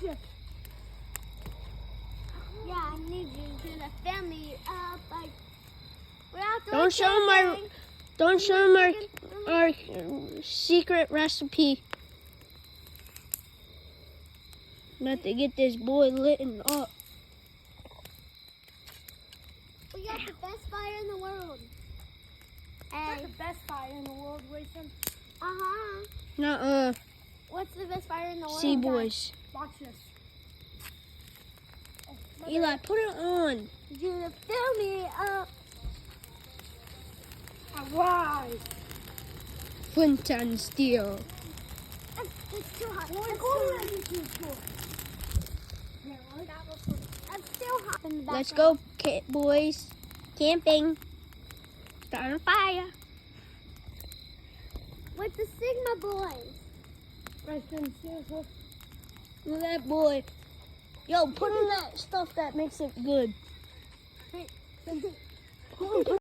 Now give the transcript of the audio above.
this. Yeah, I need you to film me up. Like, Don't show him our secret recipe. I'm about to get this boy lit up. We got the best fire in the world. That's the best fire in the world, Wilson. Uh-huh. Nuh-uh. What's the best fire in the world? See, boys. Watch this. Eli, put it on. You to fill me up. Alright. Flint and steel. It's too hot. We're It's going too to the I'm still hot in the Let's background. go, boys. Camping. Start a fire. With the Sigma boys. Preston, seriously. Look at that boy. Yo, put in that stuff that makes it good. Hey. Come on, put